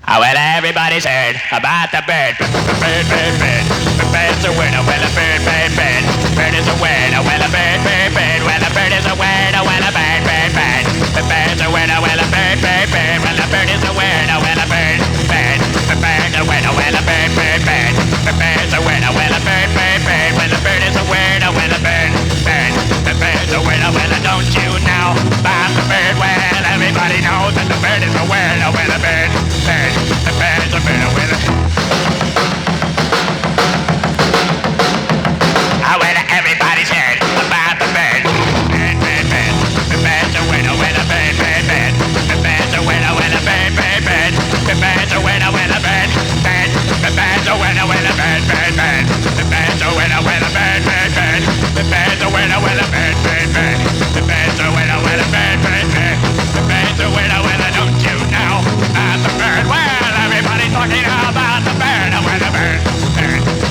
Oh, well, everybody's heard about the bird. Bird, bird, bird. The bird's a word. Oh, well, a bird, bird, bird. Bird is a word. Oh, well, a bird, bird, bird. Well, a bird is a word. Oh, well, a bird, bird, bird. The bird's a word. Oh, well, a bird, bird, bird. Well, a bird is a word. Oh, well, a bird, bird. The bird's a word. Oh, well, a bird, bird, bird. The bird's a word. Oh, well, a bird, bird, bird. Well, a bird is a word. Oh, well, a bird, bird. The bird's a word. Oh, well, don't you know about the bird? Well, everybody knows that the bird is a word. Oh, well, a bird, bird. The bird's a bird. Oh, well, everybody's heard about the bird. Bird, bird, bird. The bird's a word. Oh, well, a bird, bird, bird. The bird's a word. Oh, well, a bird, bird, bird. The bird's a word. Oh, well, a bird, bird. The bird's a word. Oh, well, a bird, bird, bird. The bird's a word. Oh, well, a bird, bird, bird. The bird's a word. Oh, well, a bird, bird, bird. The bird's a word. Oh, well, a bird, bird, bird. The bird's a word. Oh, well, don't you know about the bird? Well, everybody's talking about the bird. Oh, well, a bird, bird. The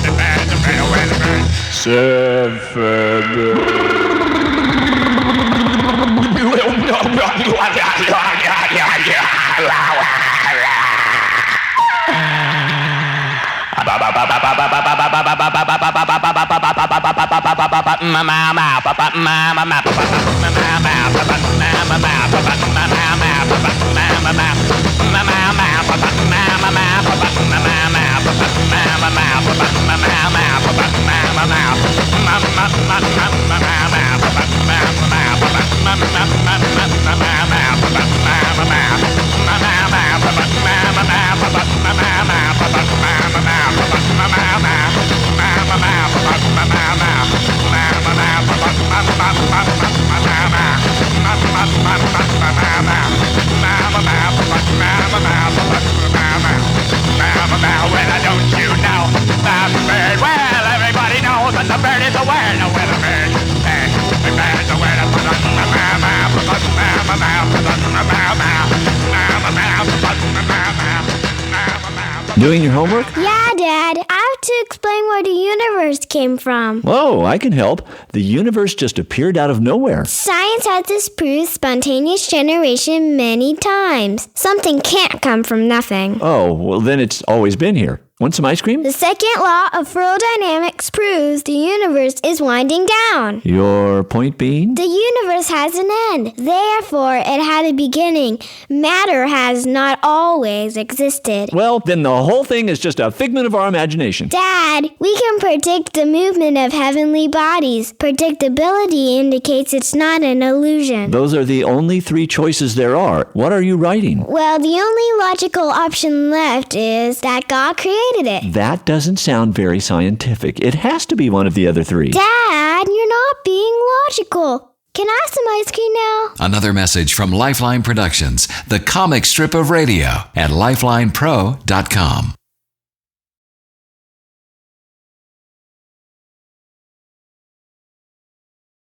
bird's a bird. Oh, well, a bird. Doing your homework? Yeah, Dad. I have to explain where the universe came from. Whoa, I can help. The universe just appeared out of nowhere. Science has disproved spontaneous generation many times. Something can't come from nothing. Oh, well then it's always been here. Want some ice cream? The second law of ferrodynamics proves the universe is winding down. Your point being? The universe has an end. Therefore, it had a beginning. Matter has not always existed. Well, then the whole thing is just a figment of our imagination. Dad, we can predict the movement of heavenly bodies. Predictability indicates it's not an illusion. Those are the only three choices there are. What are you writing? Well, the only logical option left is that God created it. That doesn't sound very scientific. It has to be one of the other three. Dad, you're not being logical. Can I have some ice cream now? Another message from Lifeline Productions, the comic strip of radio at lifelinepro.com.